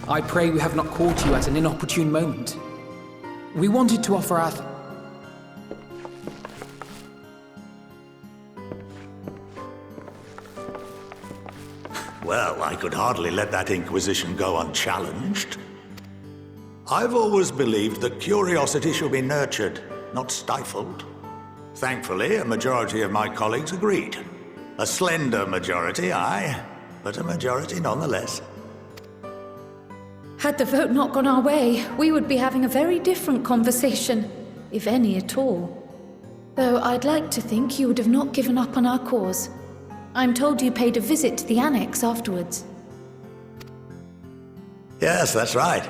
I pray we have not caught you at an inopportune moment. We wanted to offer our... Well, I could hardly let that Inquisition go unchallenged. I've always believed that curiosity should be nurtured, not stifled. Thankfully, a majority of my colleagues agreed. A slender majority, aye, but a majority nonetheless. Had the vote not gone our way, we would be having a very different conversation, if any at all. Though I'd like to think you would have not given up on our cause. I'm told you paid a visit to the Annex afterwards. Yes, that's right.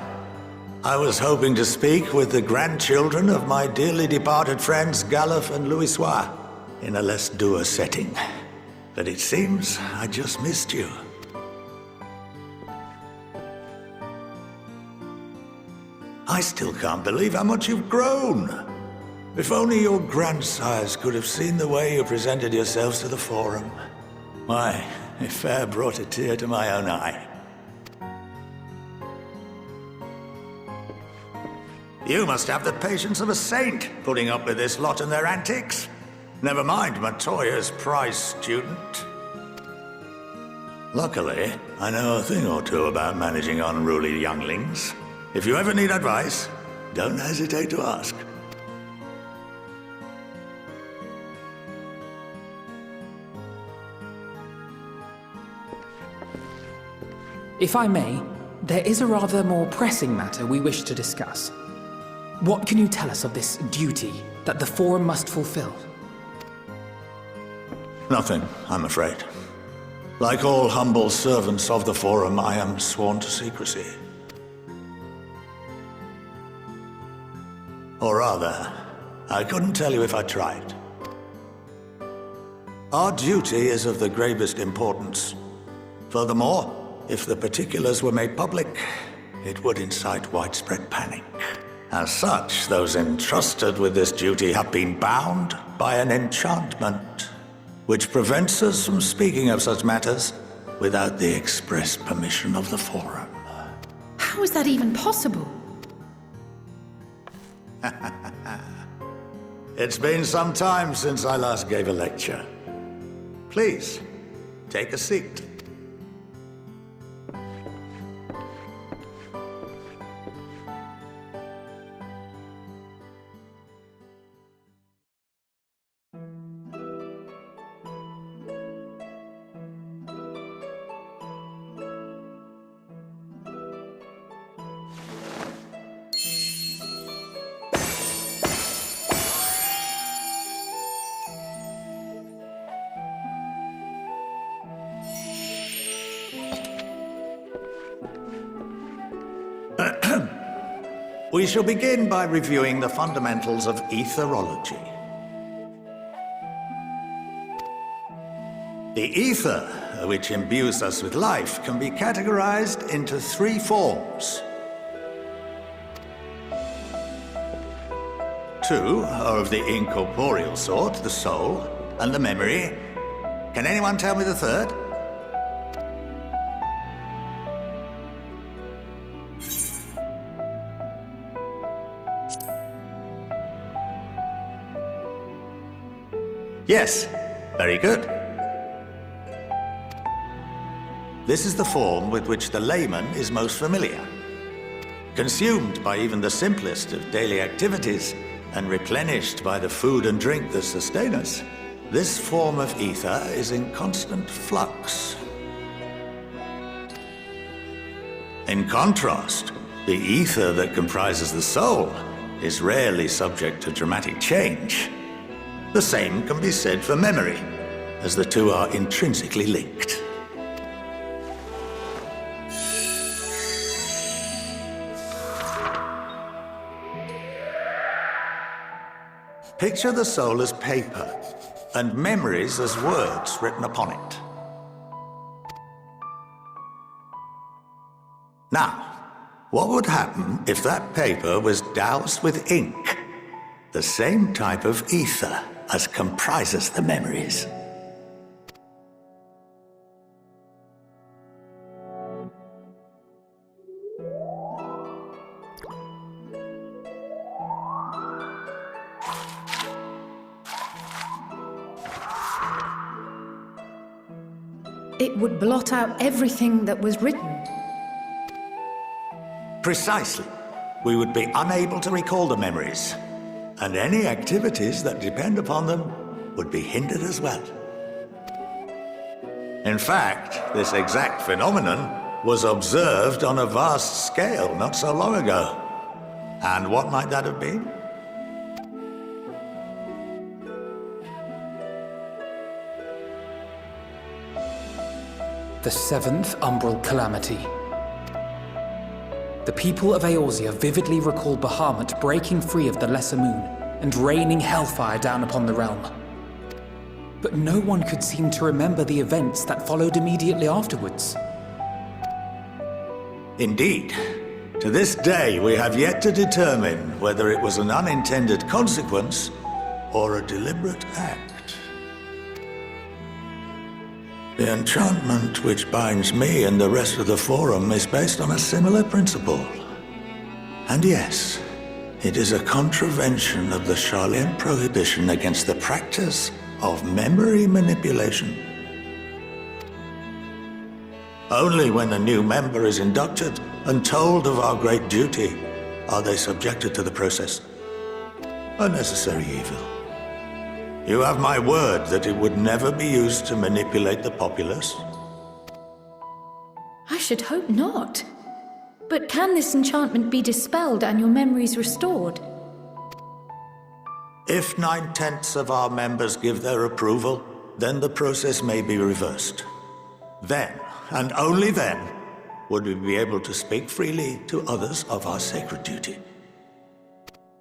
I was hoping to speak with the grandchildren of my dearly departed friends Galef and Louisoix in a less dour setting. But it seems I just missed you. I still can't believe how much you've grown. If only your grandsires could have seen the way you presented yourselves to the Forum. Why, it fair brought a tear to my own eye. You must have the patience of a saint, putting up with this lot and their antics. Never mind Matoya's prize student. Luckily, I know a thing or two about managing unruly younglings. If you ever need advice, don't hesitate to ask. If I may, there is a rather more pressing matter we wish to discuss. What can you tell us of this duty that the Forum must fulfill? Nothing, I'm afraid. Like all humble servants of the Forum, I am sworn to secrecy. Or rather, I couldn't tell you if I tried. Our duty is of the gravest importance. Furthermore, if the particulars were made public, it would incite widespread panic. As such, those entrusted with this duty have been bound by an enchantment, which prevents us from speaking of such matters without the express permission of the Forum. How is that even possible? It's been some time since I last gave a lecture. Please, take a seat. We shall begin by reviewing the fundamentals of etherology. The ether, which imbues us with life, can be categorized into three forms. Two are of the incorporeal sort, the soul and the memory. Can anyone tell me the third? Yes, very good. This is the form with which the layman is most familiar. Consumed by even the simplest of daily activities and replenished by the food and drink that sustain us, this form of ether is in constant flux. In contrast, the ether that comprises the soul is rarely subject to dramatic change. The same can be said for memory, as the two are intrinsically linked. Picture the soul as paper, and memories as words written upon it. Now, what would happen if that paper was doused with ink? The same type of ether as comprises the memories. it would blot out everything that was written. Precisely. We would be unable to recall the memories, and any activities that depend upon them would be hindered as well. In fact, this exact phenomenon was observed on a vast scale not so long ago. And what might that have been? The seventh Umbral Calamity. The people of Eorzea vividly recall Bahamut breaking free of the Lesser Moon and raining hellfire down upon the realm. But no one could seem to remember the events that followed immediately afterwards. Indeed. To this day, we have yet to determine whether it was an unintended consequence or a deliberate act. The enchantment which binds me and the rest of the Forum is based on a similar principle. And yes, it is a contravention of the Sharlayan prohibition against the practice of memory manipulation. Only when a new member is inducted and told of our great duty are they subjected to the process. A necessary evil. You have my word that it would never be used to manipulate the populace? I should hope not. But can this enchantment be dispelled and your memories restored? If 9/10 of our members give their approval, then the process may be reversed. Then, and only then, would we be able to speak freely to others of our sacred duty.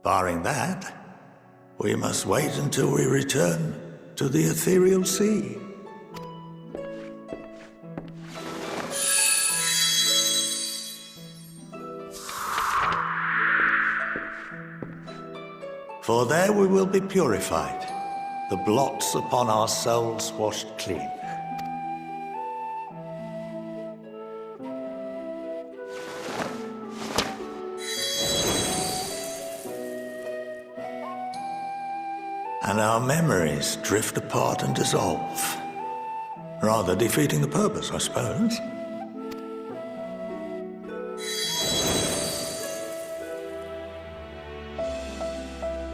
Barring that, we must wait until we return to the ethereal sea. For there we will be purified, the blots upon our souls washed clean. And our memories drift apart and dissolve. Rather defeating the purpose, I suppose.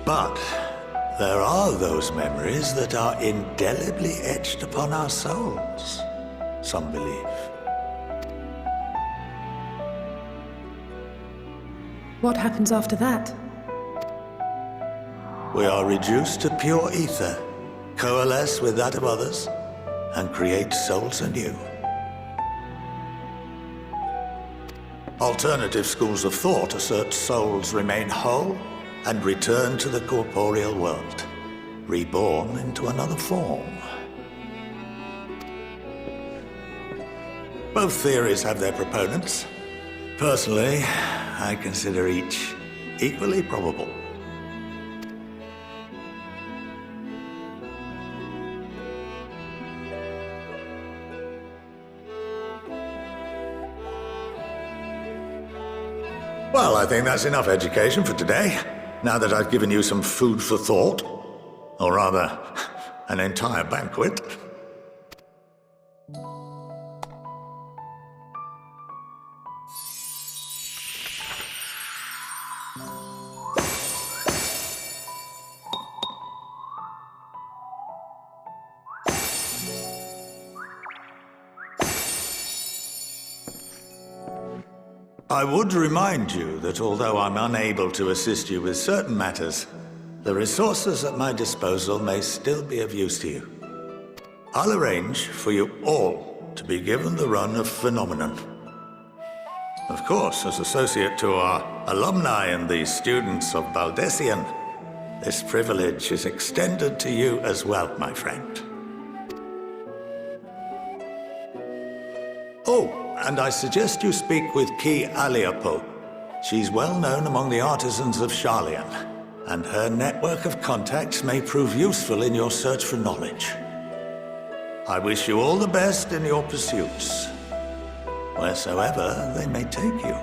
But there are those memories that are indelibly etched upon our souls, some believe. What happens after that? We are reduced to pure ether, coalesce with that of others, and create souls anew. Alternative schools of thought assert souls remain whole and return to the corporeal world, reborn into another form. Both theories have their proponents. Personally, I consider each equally probable. Well, I think that's enough education for today, now that I've given you some food for thought. Or rather, an entire banquet. I would remind you that although I'm unable to assist you with certain matters, the resources at my disposal may still be of use to you. I'll arrange for you all to be given the run of Phenomenon. Of course, as associate to our alumni and the students of Baldessian, this privilege is extended to you as well, my friend. Oh, and I suggest you speak with Ki Aliapo. She's well known among the artisans of Sharlayan, and her network of contacts may prove useful in your search for knowledge. I wish you all the best in your pursuits, wheresoever they may take you.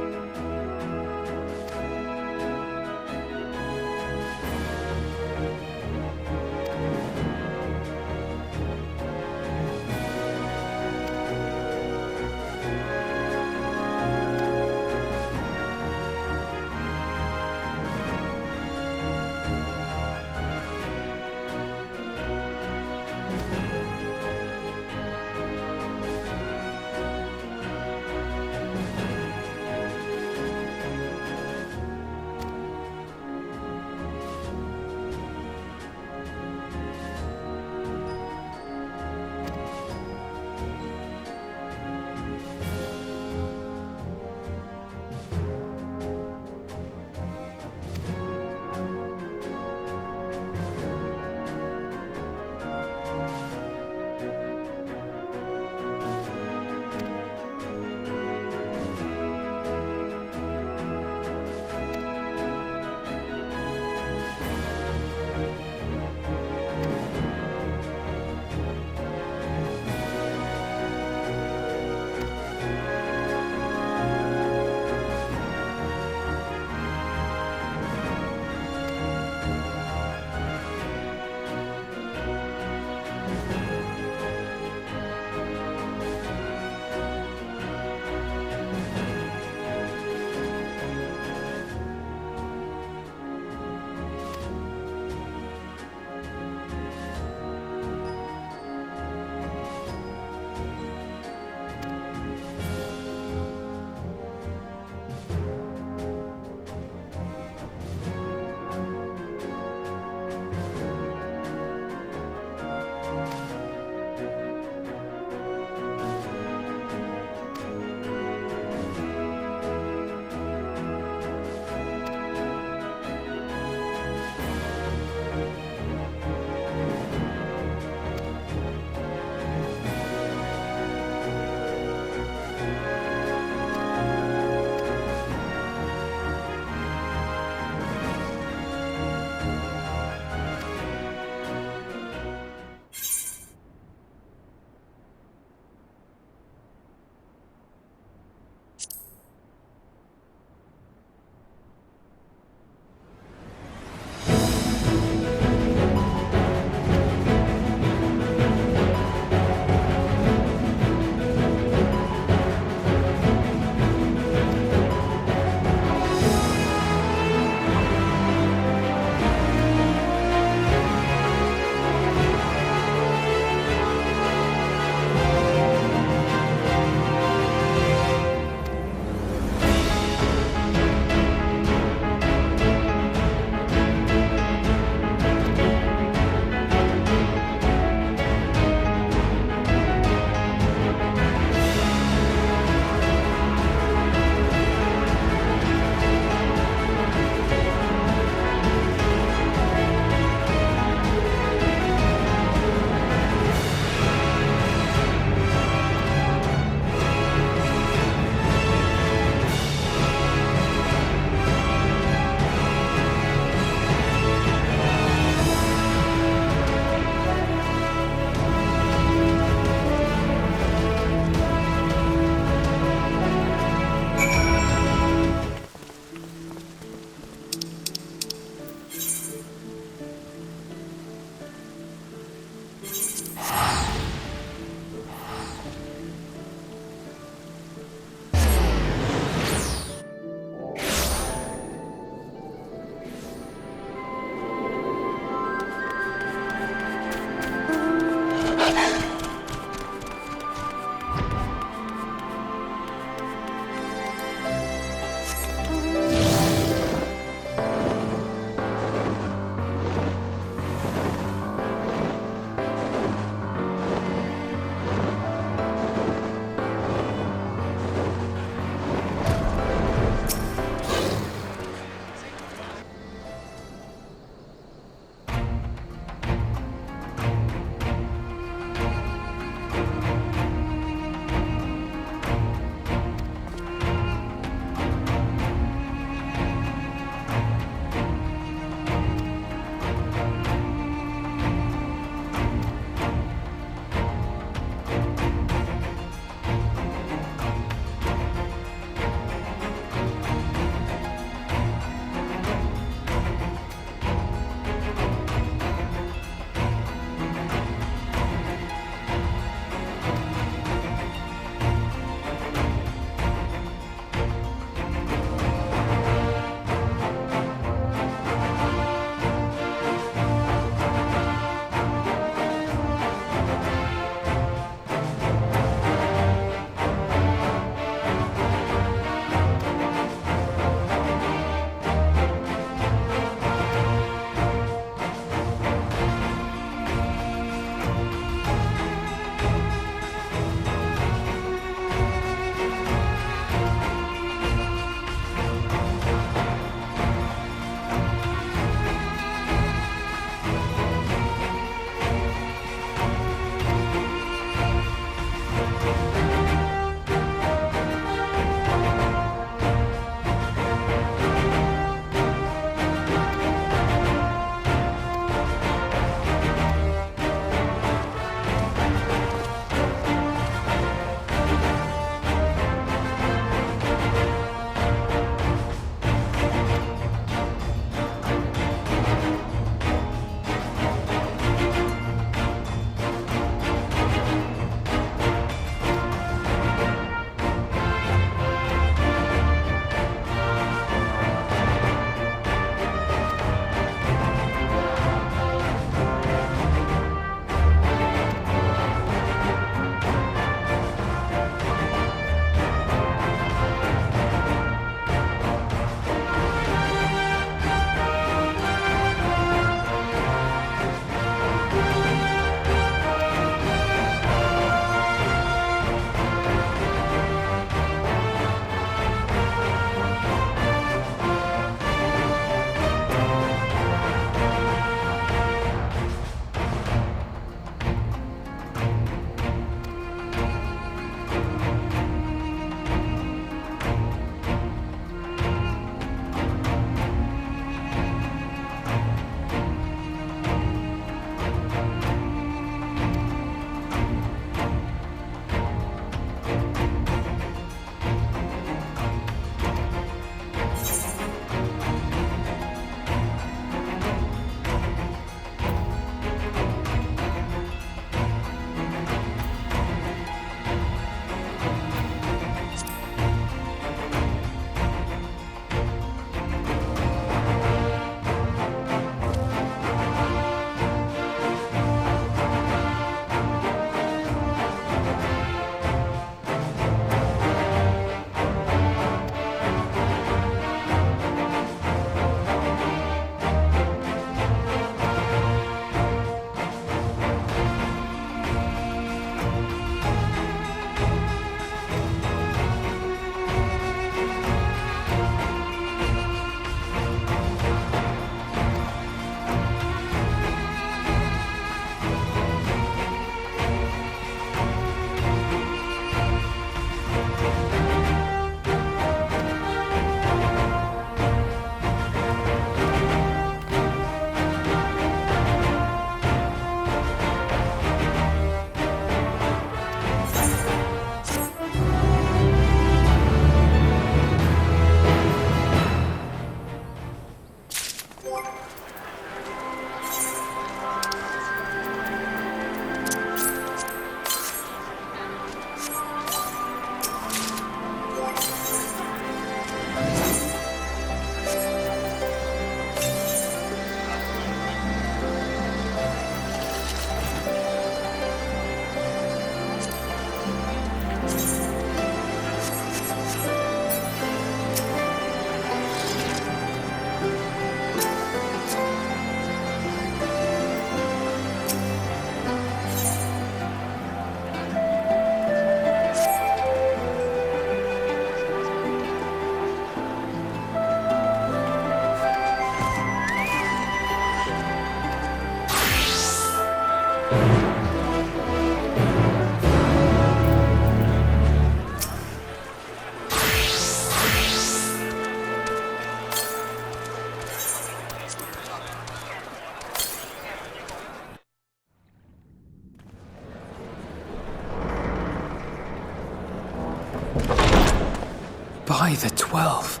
By the 12.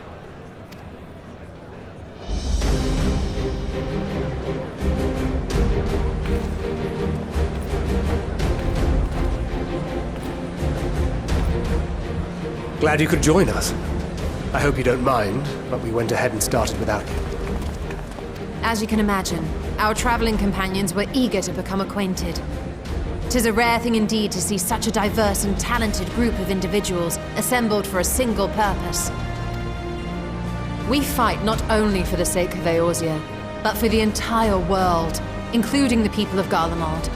Glad you could join us. I hope you don't mind, but we went ahead and started without you. As you can imagine, our traveling companions were eager to become acquainted. 'Tis a rare thing indeed to see such a diverse and talented group of individuals assembled for a single purpose. We fight not only for the sake of Eorzea, but for the entire world, including the people of Garlemald.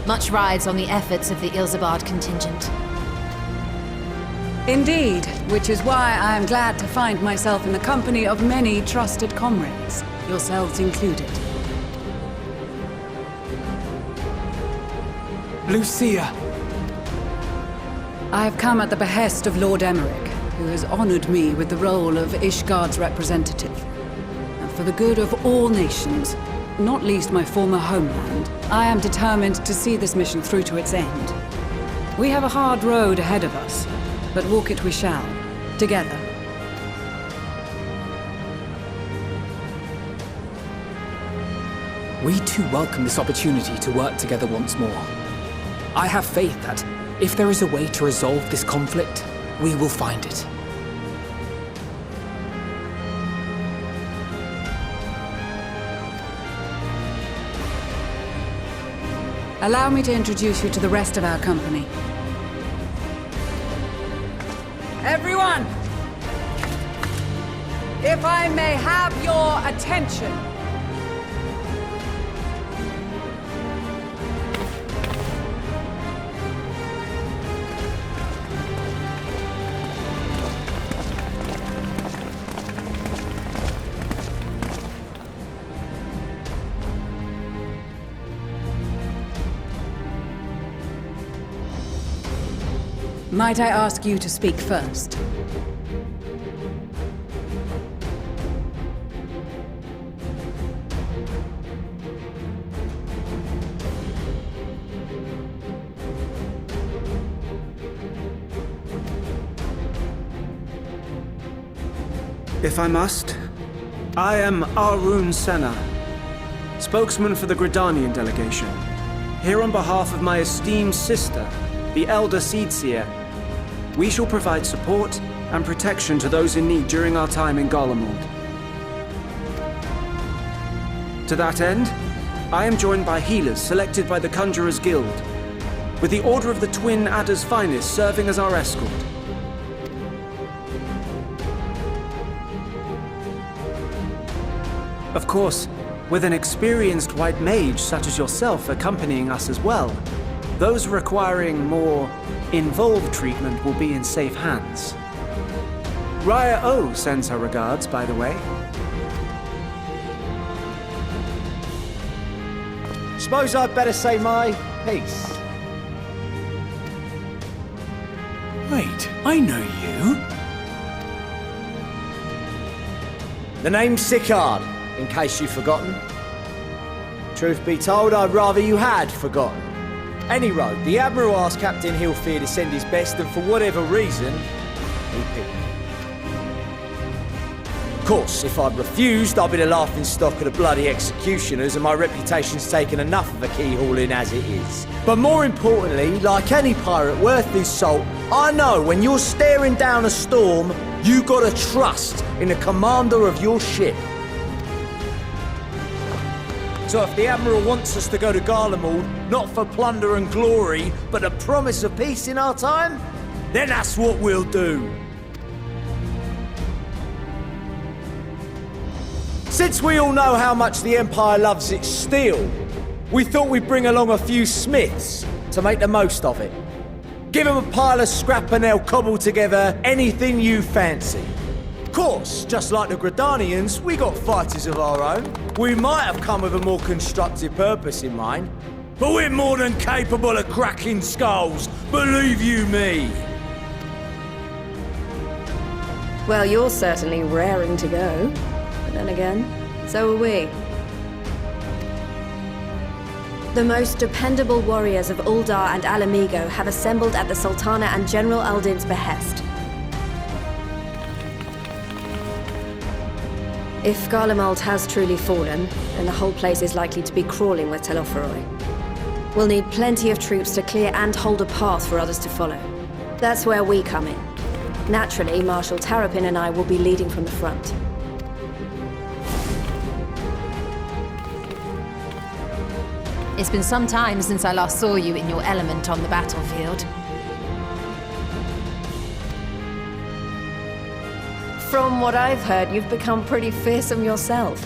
Much rides on the efforts of the Ilzabard contingent. Indeed, which is why I am glad to find myself in the company of many trusted comrades, yourselves included. Lucia! I have come at the behest of Lord Emmerich, who has honored me with the role of Ishgard's representative. And for the good of all nations, not least my former homeland, I am determined to see this mission through to its end. We have a hard road ahead of us, but walk it we shall, together. We too welcome this opportunity to work together once more. I have faith that, if there is a way to resolve this conflict, we will find it. Allow me to introduce you to the rest of our company. Everyone! If I may have your attention. Might I ask you to speak first? If I must, I am Arun Senna, spokesman for the Gridanian delegation, here on behalf of my esteemed sister, the Elder Seedseer. We shall provide support and protection to those in need during our time in Garlemald. To that end, I am joined by healers selected by the Conjurers Guild, with the Order of the Twin Adder's Finest serving as our escort. Of course, with an experienced white mage such as yourself accompanying us as well, those requiring more involved treatment will be in safe hands. Raya O sends her regards, by the way. Suppose I'd better say my piece. Wait, I know you. The name's Sicard, in case you've forgotten. Truth be told, I'd rather you had forgotten. Any road, the Admiral asked Captain Hillfear to send his best, and for whatever reason, he picked me. Of course, if I'd refused, I'd be the laughingstock of the bloody executioners, and my reputation's taken enough of a keyhauling as it is. But more importantly, like any pirate worth his salt, I know when you're staring down a storm, you gotta trust in the commander of your ship. So if the Admiral wants us to go to Garlemald, not for plunder and glory, but a promise of peace in our time, then that's what we'll do. Since we all know how much the Empire loves its steel, we thought we'd bring along a few smiths to make the most of it. Give them a pile of scrap and they'll cobble together anything you fancy. Of course, just like the Gridanians, we got fighters of our own. We might have come with a more constructive purpose in mind, but we're more than capable of cracking skulls, believe you me. Well, you're certainly raring to go. But then again, so are we. The most dependable warriors of Uldar and Alamigo have assembled at the Sultana and General Aldin's behest. If Garlemald has truly fallen, then the whole place is likely to be crawling with Telophoroi. We'll need plenty of troops to clear and hold a path for others to follow. That's where we come in. Naturally, Marshal Tarapin and I will be leading from the front. It's been some time since I last saw you in your element on the battlefield. From what I've heard, you've become pretty fearsome yourself.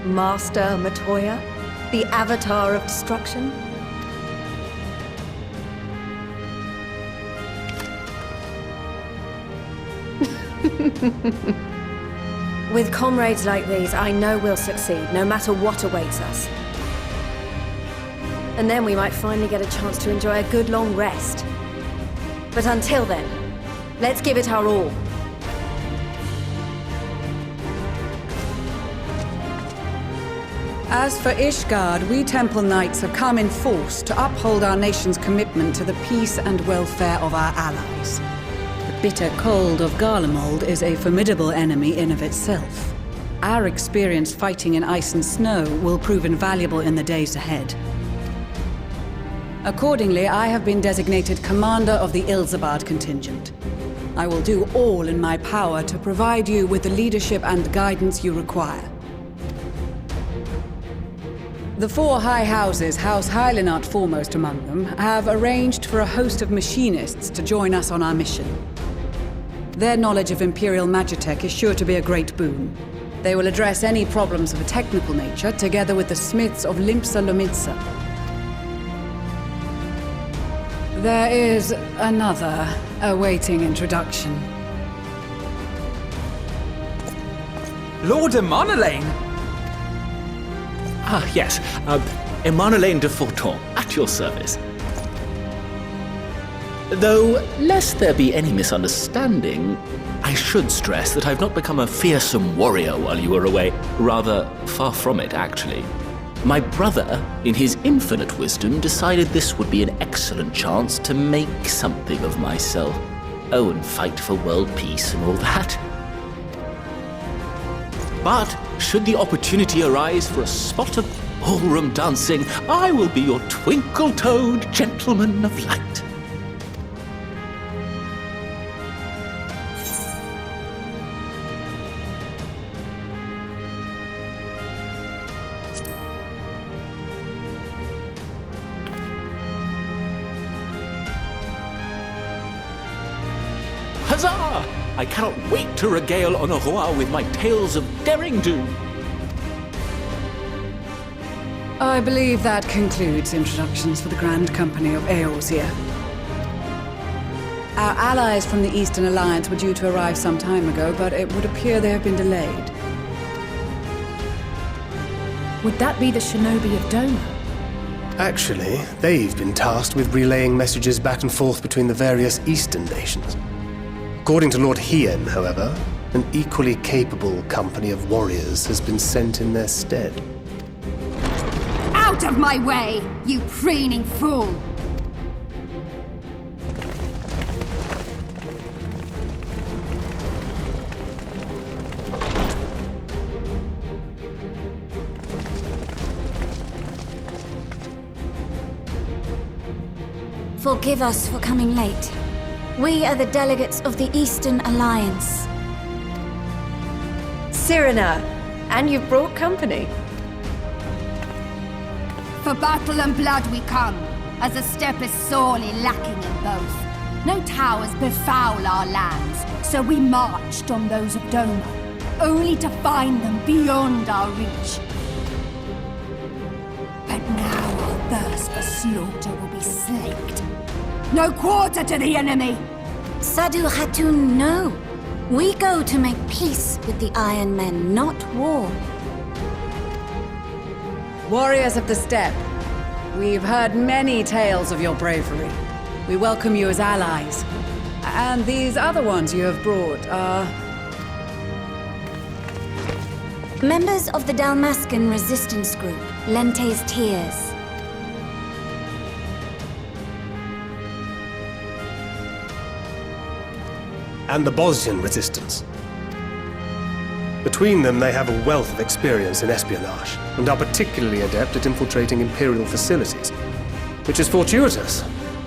Master Matoya, the Avatar of Destruction. With comrades like these, I know we'll succeed, no matter what awaits us. And then we might finally get a chance to enjoy a good long rest. But until then, let's give it our all. As for Ishgard, we Temple Knights have come in force to uphold our nation's commitment to the peace and welfare of our allies. The bitter cold of Garlemald is a formidable enemy in of itself. Our experience fighting in ice and snow will prove invaluable in the days ahead. Accordingly, I have been designated commander of the Ilzabard contingent. I will do all in my power to provide you with the leadership and guidance you require. The four high houses, House Hylinart foremost among them, have arranged for a host of machinists to join us on our mission. Their knowledge of Imperial Magitech is sure to be a great boon. They will address any problems of a technical nature, together with the smiths of Limpsa Lomitsa. There is another awaiting introduction. Lord Emanolain! Ah, yes. Emanolain de Forton, at your service. Though, lest there be any misunderstanding, I should stress that I've not become a fearsome warrior while you were away. Rather, far from it, actually. My brother, in his infinite wisdom, decided this would be an excellent chance to make something of myself. Oh, and fight for world peace and all that. But, should the opportunity arise for a spot of ballroom dancing, I will be your twinkle-toed gentleman of light. Huzzah! I cannot wait to regale Honoroa with my tales of daring-do. I believe that concludes introductions for the Grand Company of Eorzea. Our allies from the Eastern Alliance were due to arrive some time ago, but it would appear they have been delayed. Would that be the shinobi of Doma? Actually, they've been tasked with relaying messages back and forth between the various Eastern nations. According to Lord Hien, however, an equally capable company of warriors has been sent in their stead. Out of my way, you preening fool! Forgive us for coming late. We are the delegates of the Eastern Alliance. Cyrena, and you've brought company. For battle and blood we come, as the steppe is sorely lacking in both. No towers befoul our lands, so we marched on those of Doma, only to find them beyond our reach. But now our thirst for slaughter will be slaked. No quarter to the enemy! Sadu Hatun, no. We go to make peace with the Iron Men, not war. Warriors of the Steppe, we've heard many tales of your bravery. We welcome you as allies. And these other ones you have brought are... Members of the Dalmascan resistance group, Lente's Tears. And the Bosnian resistance. Between them, they have a wealth of experience in espionage, and are particularly adept at infiltrating Imperial facilities. Which is fortuitous,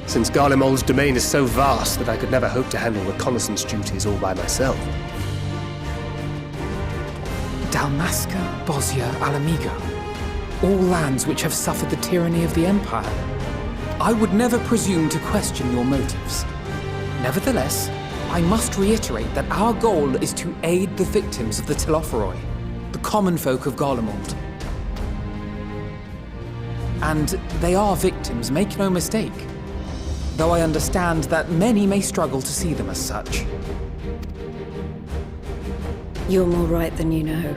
since Garlemald's domain is so vast that I could never hope to handle reconnaissance duties all by myself. Dalmasca, Bosnia, Alamiga. All lands which have suffered the tyranny of the Empire. I would never presume to question your motives. Nevertheless, I must reiterate that our goal is to aid the victims of the Telophoroi, the common folk of Garlemald. And they are victims, make no mistake. Though I understand that many may struggle to see them as such. You're more right than you know.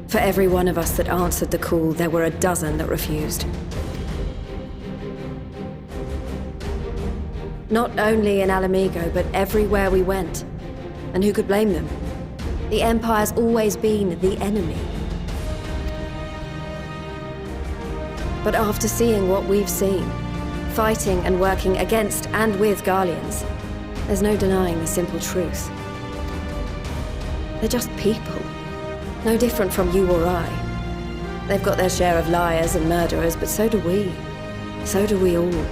For every one of us that answered the call, there were a dozen that refused. Not only in Alamigo, but everywhere we went. And who could blame them? The Empire's always been the enemy. But after seeing what we've seen, fighting and working against and with Garleans, there's no denying the simple truth. They're just people. No different from you or I. They've got their share of liars and murderers, but so do we. So do we all.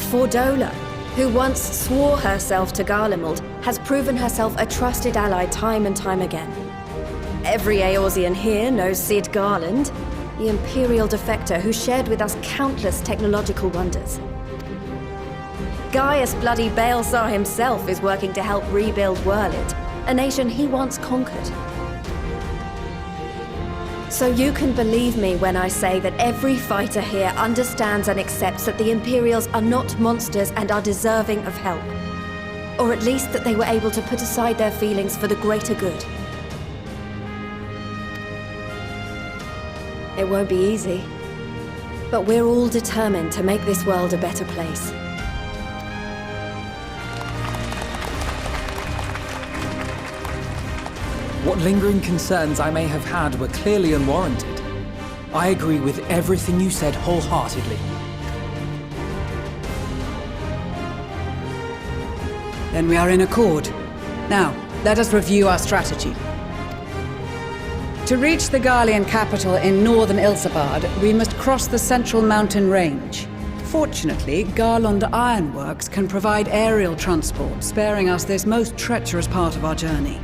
Fordola, who once swore herself to Garlemald, has proven herself a trusted ally time and time again. Every Eorzean here knows Cid Garland, the Imperial defector who shared with us countless technological wonders. Gaius bloody Balesar himself is working to help rebuild Werlid, a nation he once conquered. So you can believe me when I say that every fighter here understands and accepts that the Imperials are not monsters and are deserving of help. Or at least that they were able to put aside their feelings for the greater good. It won't be easy, but we're all determined to make this world a better place. What lingering concerns I may have had were clearly unwarranted. I agree with everything you said wholeheartedly. Then we are in accord. Now, let us review our strategy. To reach the Garlean capital in northern Ilsabard, we must cross the central mountain range. Fortunately, Garland Ironworks can provide aerial transport, sparing us this most treacherous part of our journey.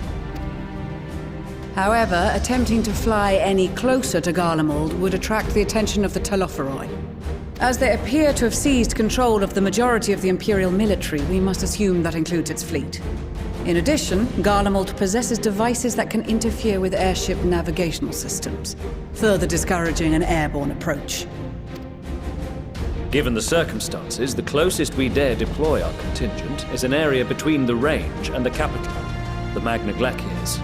However, attempting to fly any closer to Garlemald would attract the attention of the Telophoroi. As they appear to have seized control of the majority of the Imperial military, we must assume that includes its fleet. In addition, Garlemald possesses devices that can interfere with airship navigational systems, further discouraging an airborne approach. Given the circumstances, the closest we dare deploy our contingent is an area between the range and the capital, the Magna Glaciers.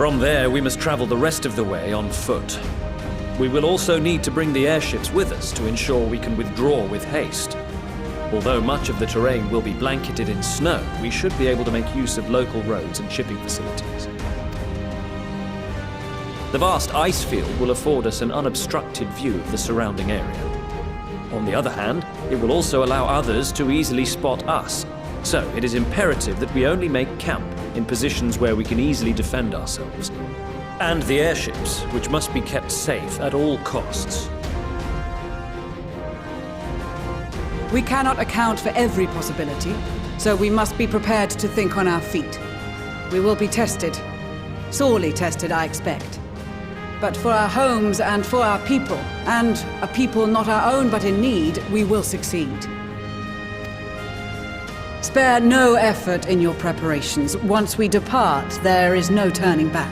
From there, we must travel the rest of the way on foot. We will also need to bring the airships with us to ensure we can withdraw with haste. Although much of the terrain will be blanketed in snow, we should be able to make use of local roads and shipping facilities. The vast ice field will afford us an unobstructed view of the surrounding area. On the other hand, it will also allow others to easily spot us. So it is imperative that we only make camp in positions where we can easily defend ourselves. And the airships, which must be kept safe at all costs. We cannot account for every possibility, so we must be prepared to think on our feet. We will be tested. Sorely tested, I expect. But for our homes and for our people, and a people not our own but in need, we will succeed. Spare no effort in your preparations. Once we depart, there is no turning back.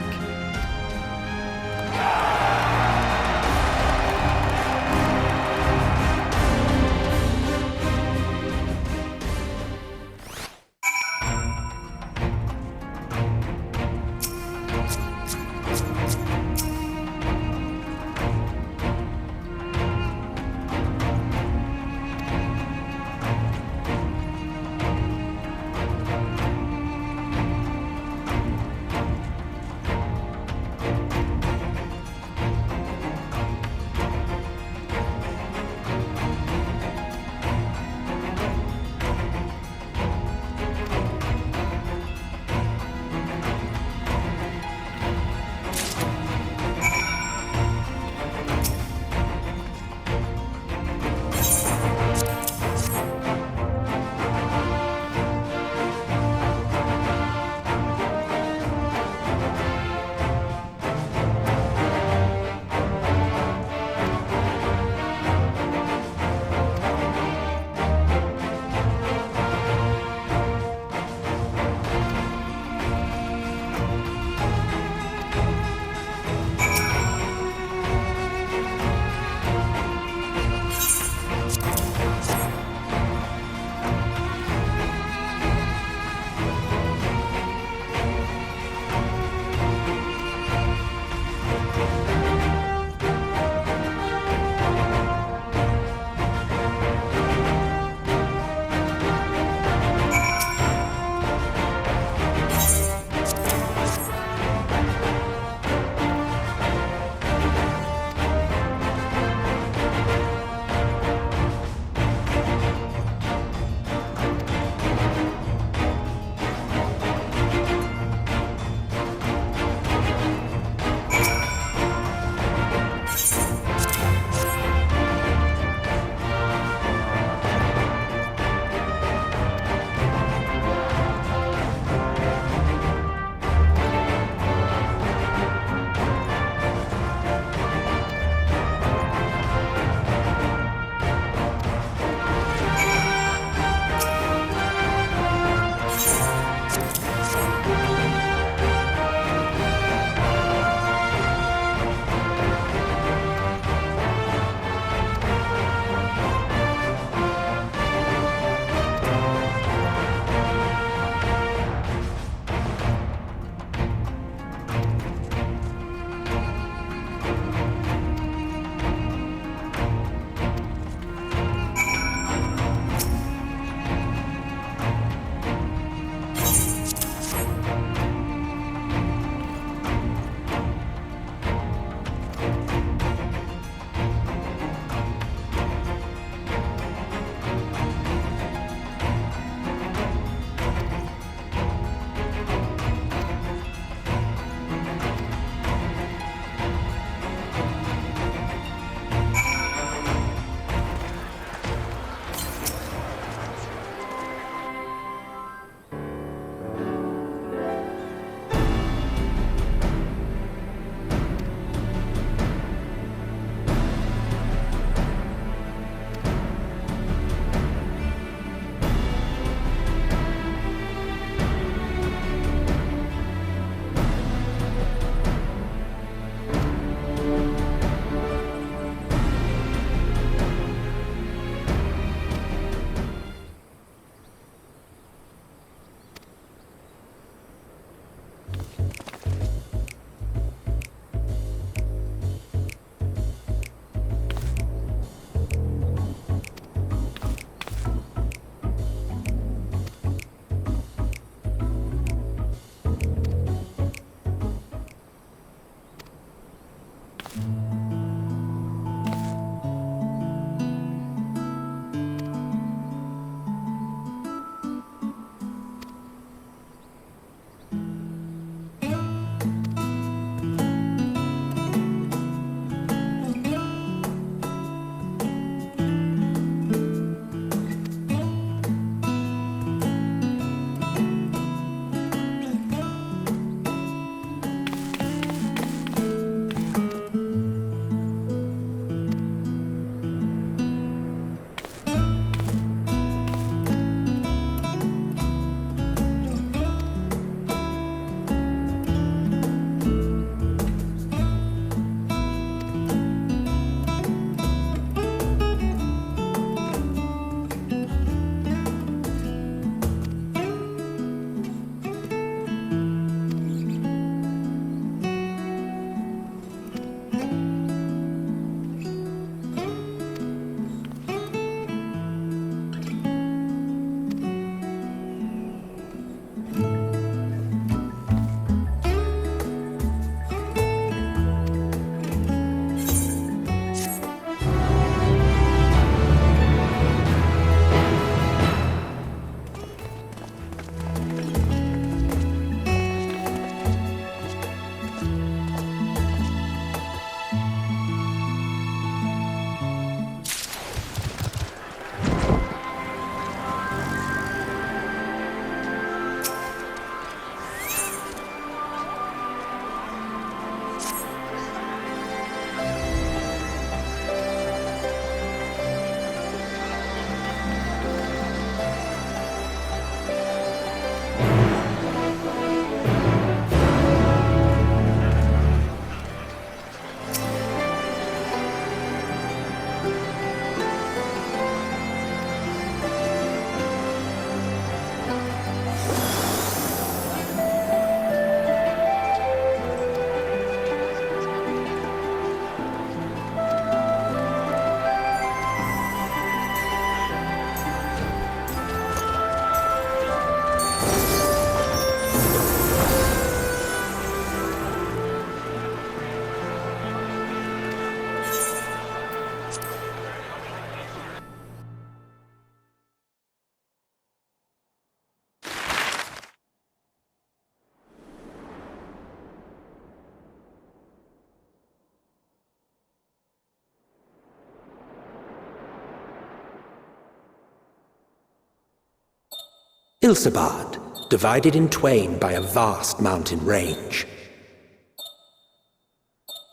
Ilsabard, divided in twain by a vast mountain range.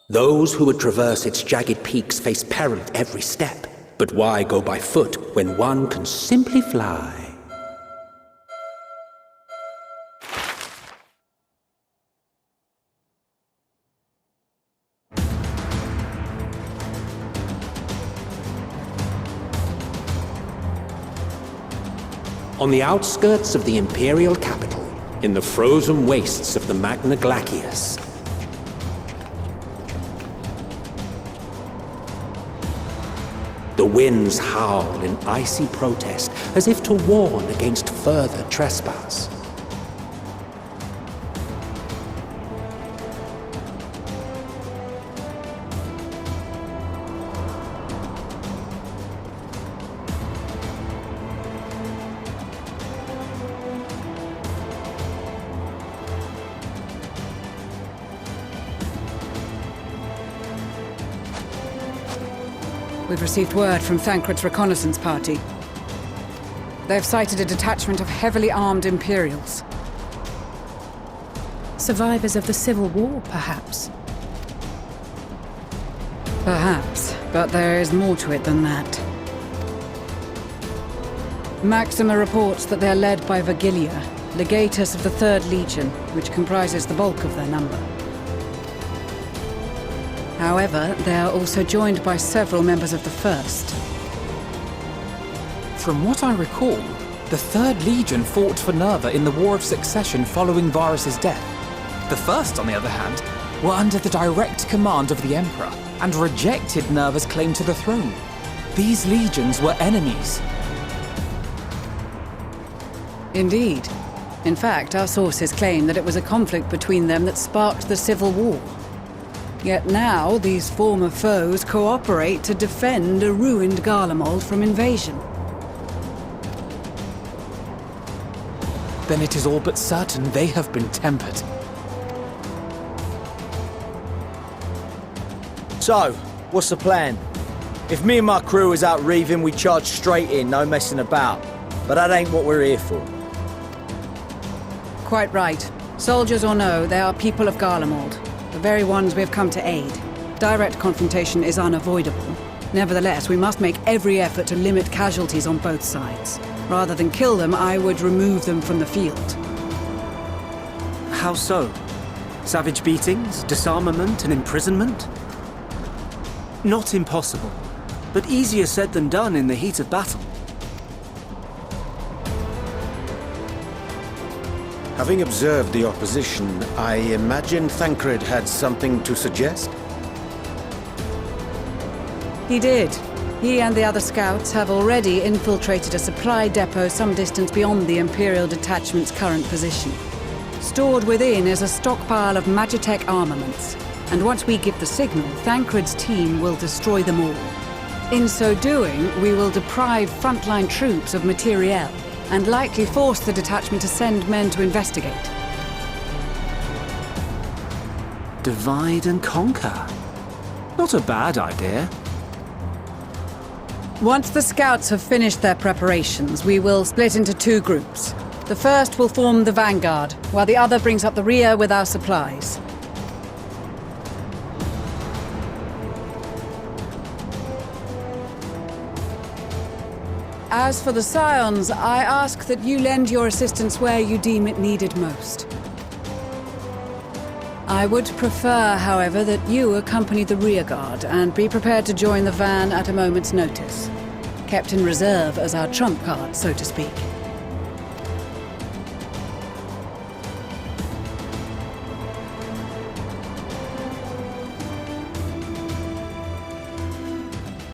Those who would traverse its jagged peaks face peril at every step. But why go by foot when one can simply fly? On the outskirts of the Imperial capital, in the frozen wastes of the Magna Glacius, the winds howl in icy protest, as if to warn against further trespass. We've received word from Thancred's reconnaissance party. They've sighted a detachment of heavily armed Imperials. Survivors of the Civil War, perhaps? Perhaps, but there is more to it than that. Maxima reports that they're led by Vergilia, legatus of the 3rd Legion, which comprises the bulk of their number. However, they are also joined by several members of the 1st. From what I recall, the 3rd Legion fought for Nerva in the War of Succession following Varus' death. The 1st, on the other hand, were under the direct command of the Emperor and rejected Nerva's claim to the throne. These legions were enemies. Indeed. In fact, our sources claim that it was a conflict between them that sparked the Civil War. Yet now, these former foes cooperate to defend a ruined Garlemald from invasion. Then it is all but certain they have been tempered. So, what's the plan? If me and my crew is out reaving, we charge straight in, no messing about. But that ain't what we're here for. Quite right. Soldiers or no, they are people of Garlemald. The very ones we have come to aid. Direct confrontation is unavoidable. Nevertheless, we must make every effort to limit casualties on both sides. Rather than kill them, I would remove them from the field. How so? Savage beatings, disarmament, and imprisonment? Not impossible, but easier said than done in the heat of battle. Having observed the opposition, I imagine Thancred had something to suggest? He did. He and the other scouts have already infiltrated a supply depot some distance beyond the Imperial detachment's current position. Stored within is a stockpile of Magitech armaments, and once we give the signal, Thancred's team will destroy them all. In so doing, we will deprive frontline troops of materiel, and likely force the detachment to send men to investigate. Divide and conquer. Not a bad idea. Once the scouts have finished their preparations, we will split into 2 groups. The first will form the vanguard, while the other brings up the rear with our supplies. As for the Scions, I ask that you lend your assistance where you deem it needed most. I would prefer, however, that you accompany the rearguard and be prepared to join the van at a moment's notice. Kept in reserve as our trump card, so to speak.